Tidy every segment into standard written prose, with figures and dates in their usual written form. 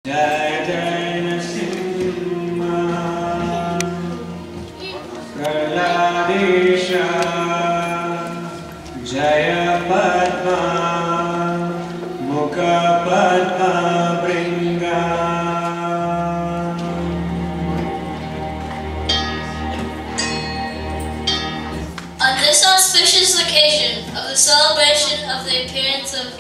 Jai Jai Nrsimha Praladesha Jaya Padma Mukha Padma Bringa. On this auspicious occasion of the celebration of the appearance of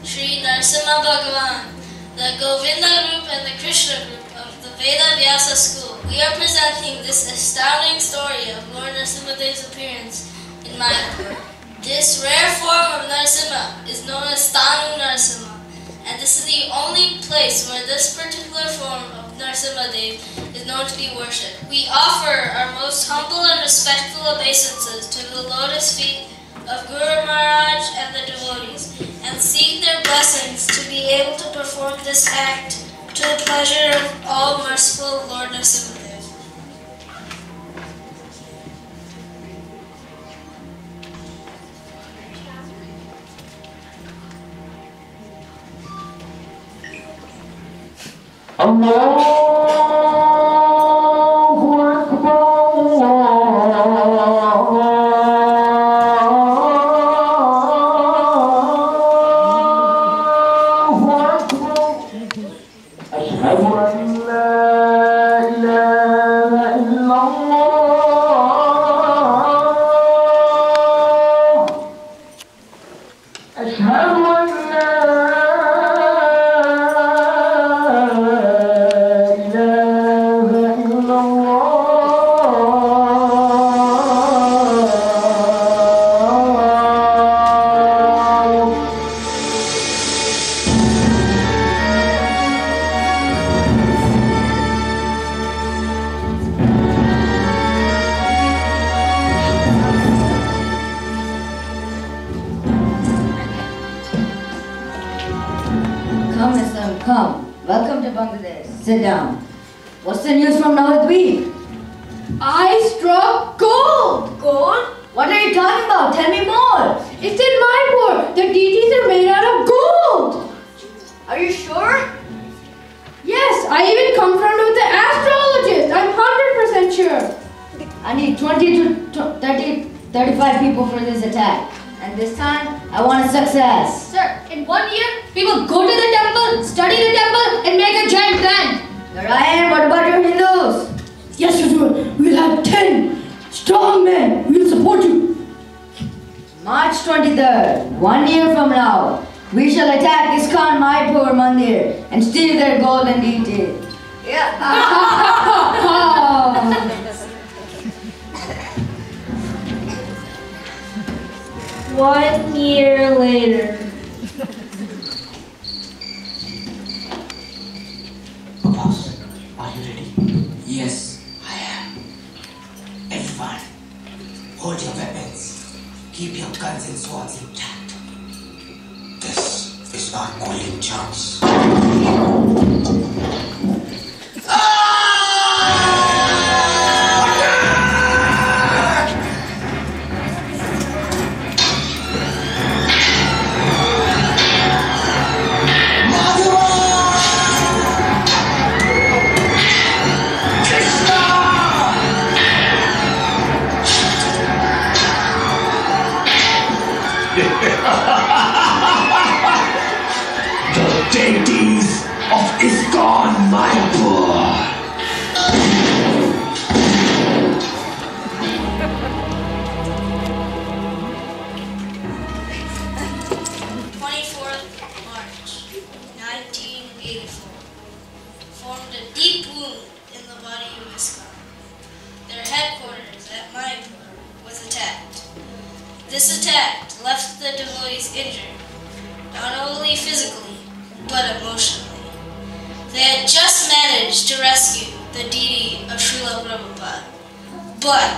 Sri Nrsimha Bhagavan, the Govinda group and the Krishna group of the Veda Vyasa school, we are presenting this astounding story of Lord Nrsimha Dev's appearance in Mayapur. This rare form of Nrsimha is known as Tanu Nrsimha, and this is the only place where this particular form of Nrsimha Dev is known to be worshipped. We offer our most humble and respectful obeisances to the lotus feet of Guru Maharaj and the devotees, and seek their blessings to be able to perform this act to the pleasure of all merciful Lord Nrsimha Dev. Come. Welcome to Bangladesh. Sit down. What's the news from Navadweep? I struck gold! Gold? What are you talking about? Tell me more. It's in Mayapur. The deities are made out of gold. Are you sure? Yes, I even confirmed with the astrologist. I'm 100% sure. I need 20 to 35 people for this attack. And this time, I want a success. Sir, in 1 year, we will go to the temple, study the temple, and make a giant plan. Narayan, what about your Hindus? Yes, Sir. We'll have 10 strong men. We'll support you. March 23rd, 1 year from now, we shall attack ISKCON Mayapur Mandir and steal their golden deity. Yeah. 1 year later. Boss, are you ready? Yes, I am. Everyone, hold your weapons. Keep your guns and swords intact. This is our golden chance. The deities of ISKCON Mayapur. 24th March, 1984. Formed a deep wound in the body of ISKCON. Their headquarters at Mayapur was attacked. This attack left the devotees injured, not only physically, but emotionally. They had just managed to rescue the deity of Srila Prabhupada, but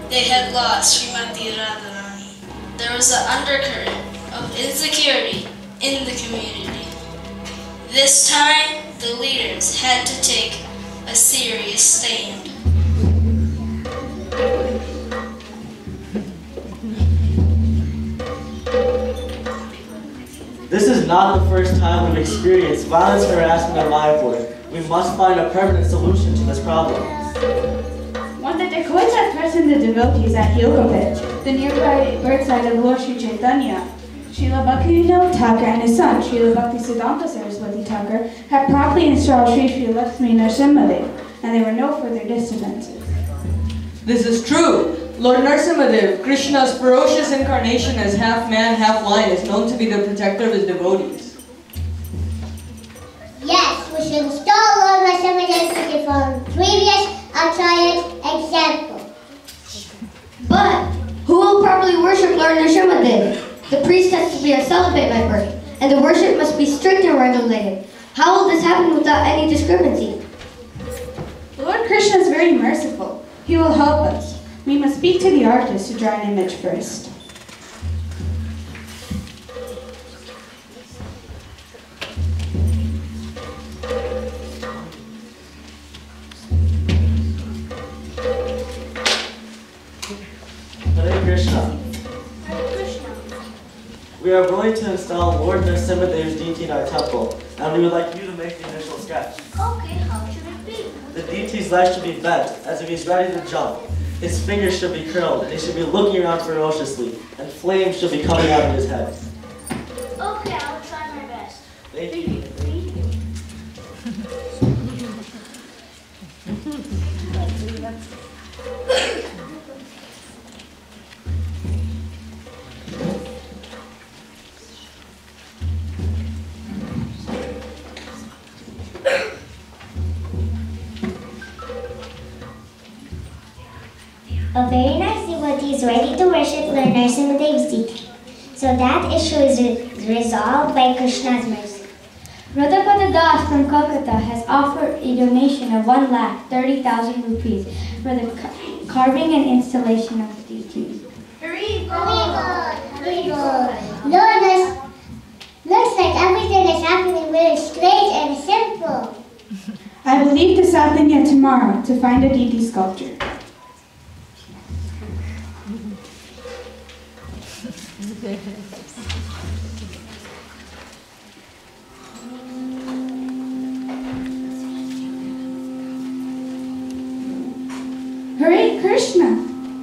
they had lost Srimati Radharani. There was an undercurrent of insecurity in the community. This time, the leaders had to take a serious stand. This is not the first time we've experienced violence and harassment at Mayapur. We must find a permanent solution to this problem. When the dacoits had threatened the devotees at Hilkopet, the nearby birthsite of Lord Sri Chaitanya, Srila Bhaktivinoda Thakur and his son, Srila Bhaktisiddhanta Saraswati Thakur, had promptly installed Sri Lakshmi Nrsimha, and there were no further disturbances. This is true. Lord Nrsimha, Krishna's ferocious incarnation as half man, half lion, is known to be the protector of his devotees. Yes, we should install Lord Nrsimha to follow previous outside example. But who will properly worship Lord Nrsimha? The priest has to be a celibate by birth, and the worship must be strict and regulated. How will this happen without any discrepancy? Lord Krishna is very merciful. He will help us. We must speak to the artist to draw an image first. Hare Krishna. We are willing to install Lord Nrsimha Dev's deity in our temple, and we would like you to make the initial sketch. Okay, how should it be? The deity's legs should be bent, as if he's ready to jump. His fingers should be curled, and he should be looking around ferociously, and flames should be coming out of his head. Okay, I'll try my best. Thank you. A very nice devotee is ready to worship Lord Nrsimha Dev's deity. So that issue is resolved by Krishna's mercy. Radhapada Das from Kolkata has offered a donation of 1,30,000 rupees for the carving and installation of the deity. Very good. Looks like everything is happening very straight and simple. I will leave to South India tomorrow to find a deity sculpture. Hare Krishna.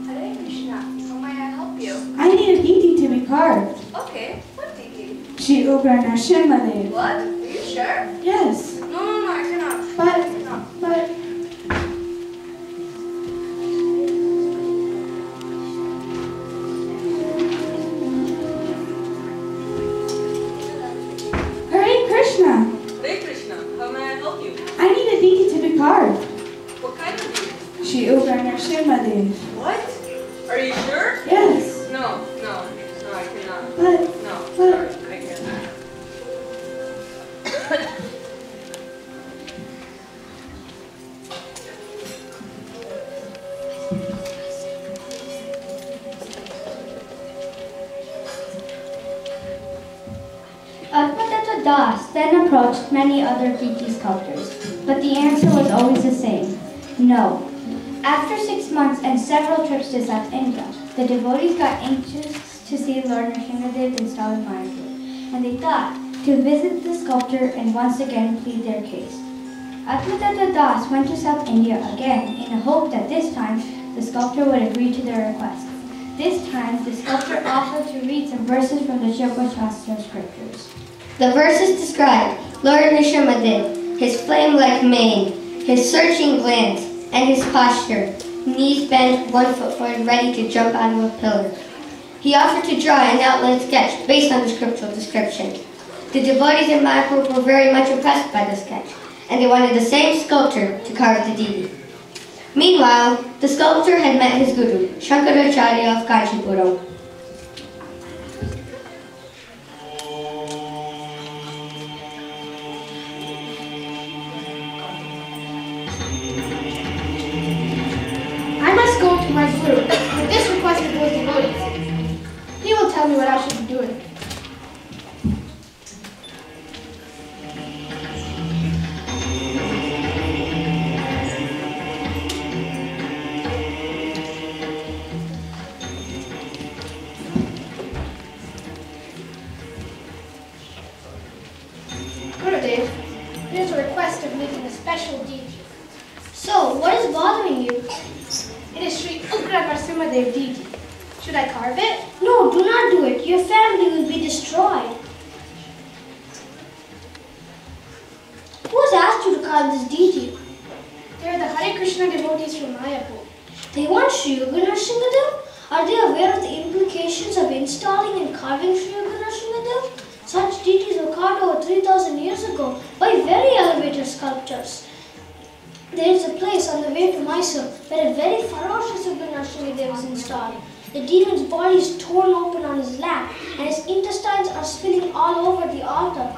Hare Krishna. How may I help you? I need a deity to be carved. Okay, what deity? Shri Ugra Nrsimha Dev. What? Are you sure? Yes. No, I cannot. But Hare Krishna. Hare Krishna, how may I help you? I need a deity to be carved. What kind of deity? Shri Ugra Nrsimha Dev. What? Are you sure? Yes. No, I cannot. But No, sorry, I cannot. Radhapada Das then approached many other deity sculptors, but the answer was always the same: no. After 6 months and several trips to South India, the devotees got anxious to see Lord Nrsimha Dev installed in Mayapur, and they thought to visit the sculptor and once again plead their case. Radhapada Das went to South India again in a hope that this time the sculptor would agree to their request. This time, the sculptor offered to read some verses from the Yoga Shastra scriptures. The verses describe Lord Nrsimha Dev, his flame-like mane, his searching glance, and his posture, knees bent, 1 foot forward, ready to jump out of a pillar. He offered to draw an outline sketch based on the scriptural description. The devotees in Mayapur were very much impressed by the sketch, and they wanted the same sculptor to carve the deity. Meanwhile, the sculptor had met his guru, Shankaracharya of Kanchipuram. I must go to my guru with this request of those devotees. He will tell me what I should be doing. using a special deity. So, what is bothering you? It is Sri Nrsimha deity. Should I carve it? No, do not do it. Your family will be destroyed. Who has asked you to carve this deity? They are the Hare Krishna devotees from Mayapur. They want Sri Nrsimha? Are they aware of the implications of installing and carving Sri Nrsimha? Such deities were carved over 3,000 years ago by very elevated sculptors. There is a place on the way to Mysore where a very ferocious Nrsimha was installed. The demon's body is torn open on his lap and his intestines are spilling all over the altar.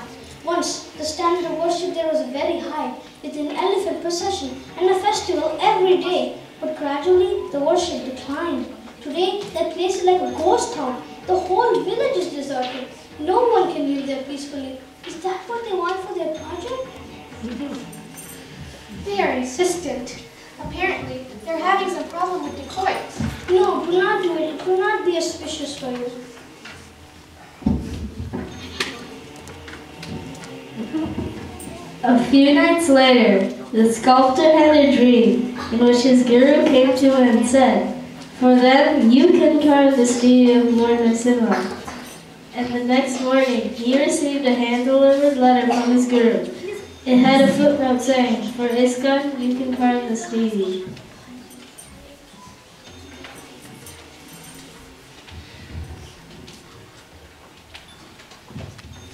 Once, the standard of worship there was very high, with an elephant procession and a festival every day. But gradually, the worship declined. Today, that place is like a ghost town. The whole village is deserted. No one can live there peacefully. Is that what they want for their project? They are insistent. Apparently, they're having some problem with dacoits. No, do not do it. It will not be auspicious for you. A few nights later, the sculptor had a dream in which his guru came to him and said, "For them, you can carve the statue of Lord Nrsimha." And the next morning, he received a hand-delivered letter from his guru. It had a footnote saying, "For ISKCON, you can carve this deity."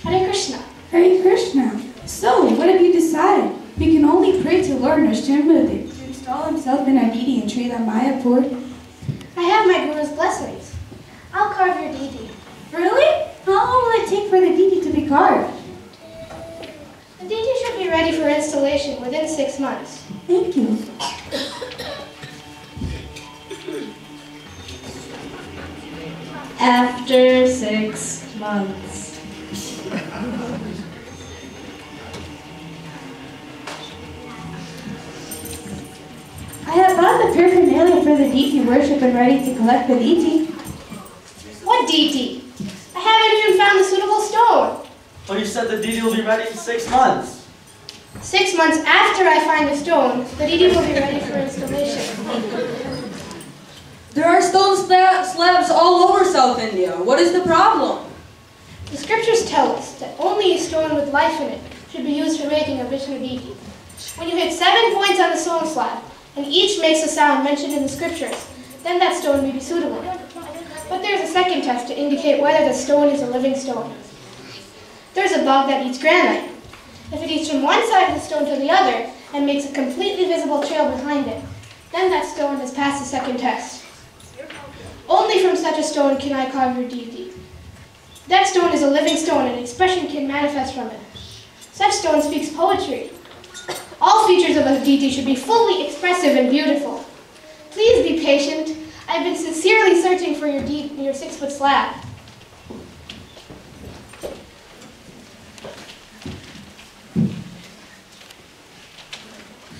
Hare Krishna. Hare Krishna. So, what have you decided? We can only pray to Lord Nrsimha to install himself in our deity and Sri Mayapur. I have my guru's blessings. I'll carve your deity. Really? How long will it take for the deity to be carved? The deity should be ready for installation within 6 months. Thank you. After 6 months. I have bought the paraphernalia for the deity worship and ready to collect the deity. What deity? I haven't even found a suitable stone. But you said the deity will be ready in 6 months. 6 months after I find the stone, the deity will be ready for installation. There are stone slabs all over South India. What is the problem? The scriptures tell us that only a stone with life in it should be used for making a Vishnu deity. When you hit 7 points on the stone slab, and each makes a sound mentioned in the scriptures, then that stone may be suitable. But there's a second test to indicate whether the stone is a living stone. There's a bug that eats granite. If it eats from one side of the stone to the other and makes a completely visible trail behind it, then that stone has passed the second test. Only from such a stone can I carve your deity. That stone is a living stone and expression can manifest from it. Such stone speaks poetry. All features of a deity should be fully expressive and beautiful. Please be patient. I've been sincerely searching for your 6-foot slab.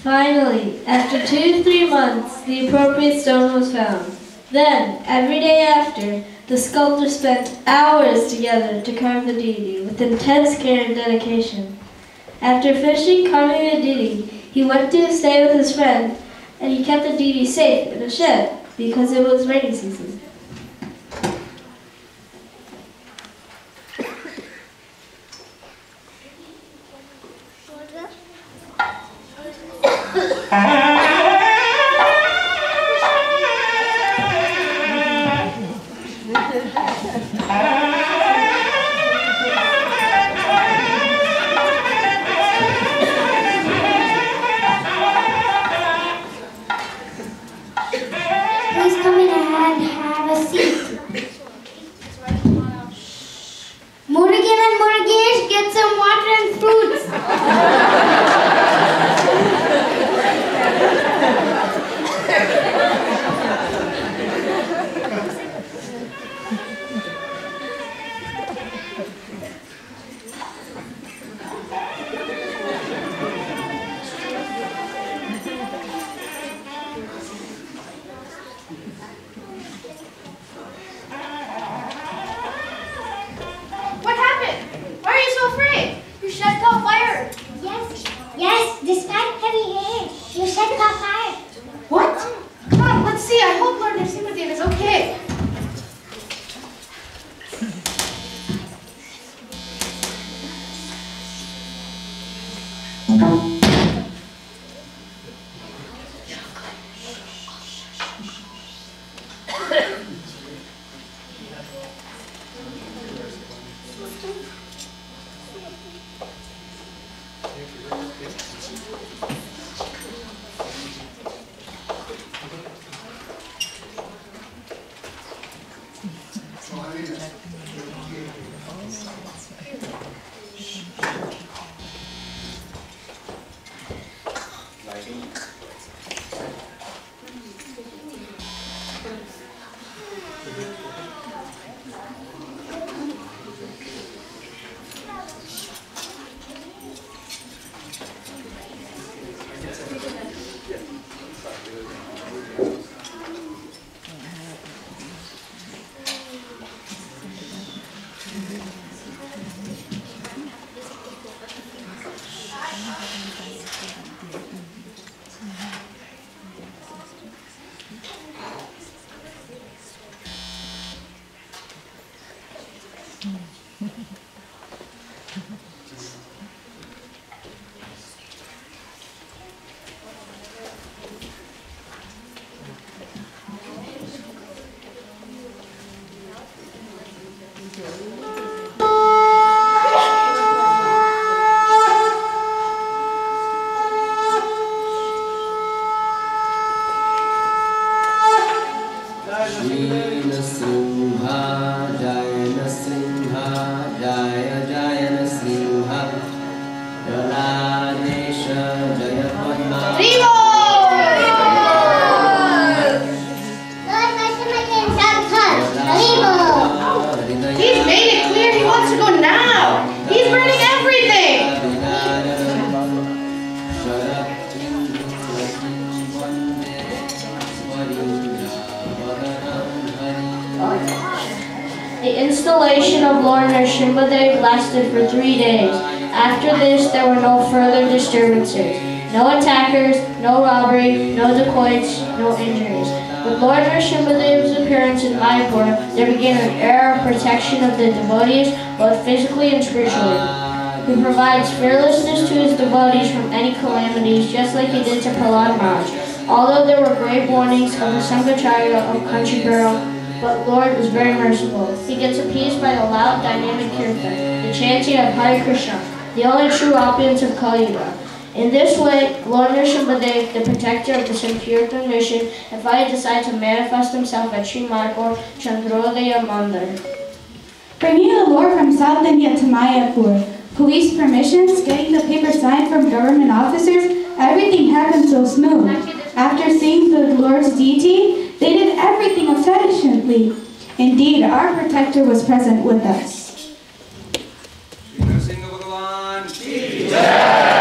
Finally, after 2 to 3 months, the appropriate stone was found. Then, every day after, the sculptor spent hours together to carve the deity with intense care and dedication. After finishing carving the deity, he went to stay with his friend, and he kept the deity safe in a shed because it was rainy season. Please come in and have a seat. Murugan and Murugesh, get some water and fruits. got heavy hair. You should caught fire. What? Come on, let's see. I hope Lord Nrsimha is okay. He's made it clear he wants to go now. He's burning everything. The installation of Lord Nrsimha lasted for 3 days. After this, there were no further disturbances. No attackers, no robbery, no dacoits, no injuries. With Lord Nrsimha's appearance in Mayapur, there began an era of protection of the devotees, both physically and spiritually. He provides fearlessness to his devotees from any calamities, just like he did to Prahlad Maharaj. Although there were grave warnings of the Sankacharya of country burial, but Lord was very merciful. He gets appeased by the loud, dynamic kirtan, the chanting of Hare Krishna, the only true opulence of Kali Yuga. In this way, Lord Nrsimha, the protector of the Sankirtan mission, and finally decided to manifest himself at Sri Mayapur Chandrodaya Mandir. Bringing the Lord from South India to Mayapur, police permissions, getting the paper signed from government officers, everything happened so smooth. After seeing the Lord's deity, they did everything efficiently. Indeed, our protector was present with us. Yeah.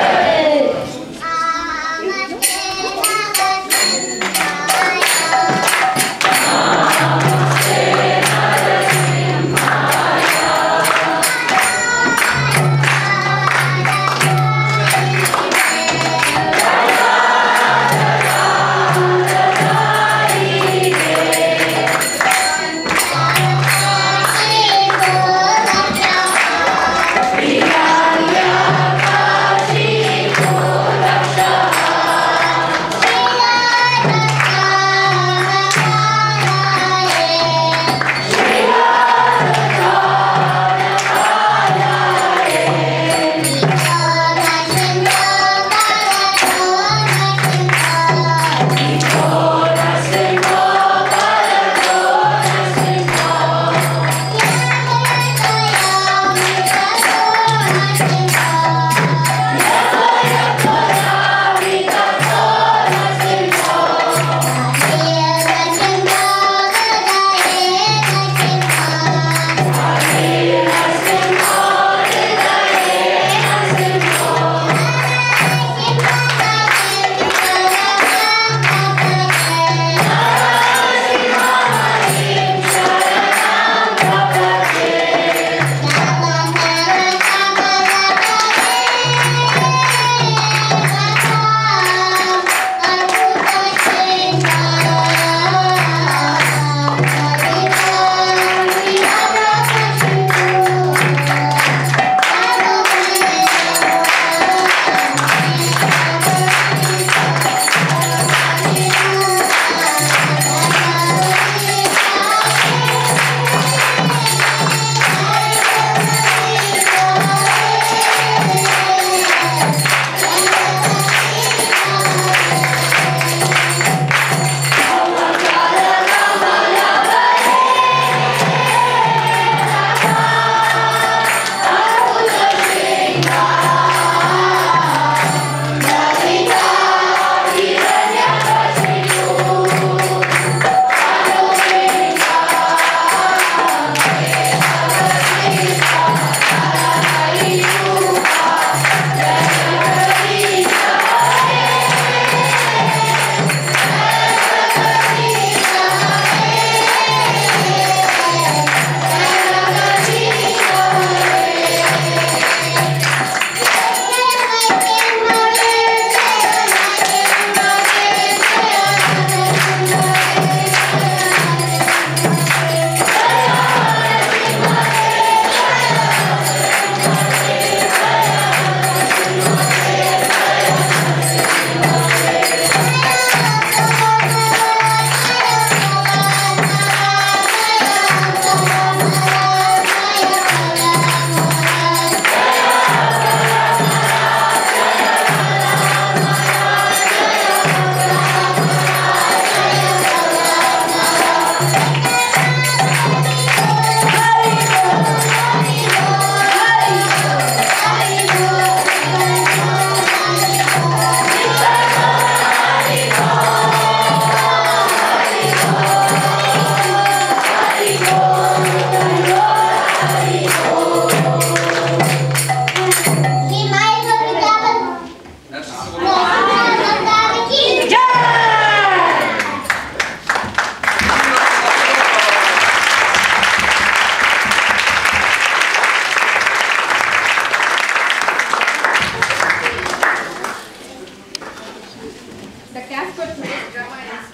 The cast for today's drama is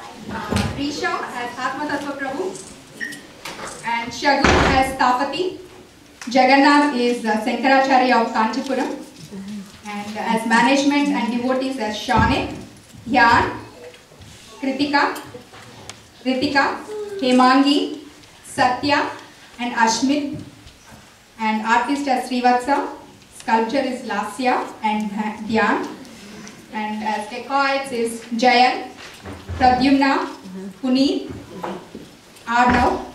Risha as Atmatattva Prabhu and Shagun as Tapati. Jagannath is Sankaracharya of Kanchipuram, and as management and devotees as Shane, Yan, Kritika, Ritika, Hemangi, Satya and Ashmit, and artist as Srivatsa, sculpture is Lasya and Dhyan, and as dacoits is Jayan, Pradyumna, Puneet, Arnav.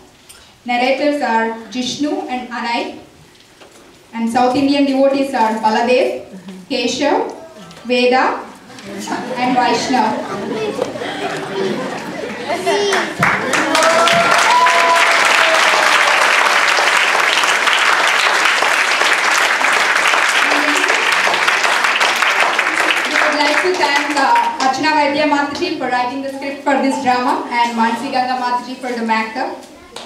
Narrators are Jishnu and Anay, and South Indian devotees are Baladev, Keshav, Veda and Vaishnav. To thank Archana Vaidya Mataji for writing the script for this drama, and Mansi Ganga Mataji for the makeup,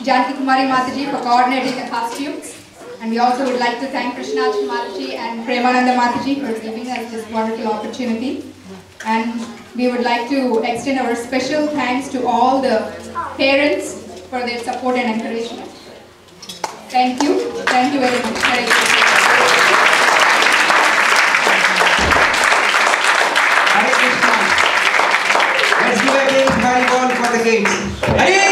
Janki Kumari Mataji for coordinating the costumes, and we also would like to thank Krishnachal Mataji and Premananda Mataji for giving us this wonderful opportunity. And we would like to extend our special thanks to all the parents for their support and encouragement. Thank you. Thank you very much. Hare Krishna. Let's give a big Hari Bol for the kids. Hare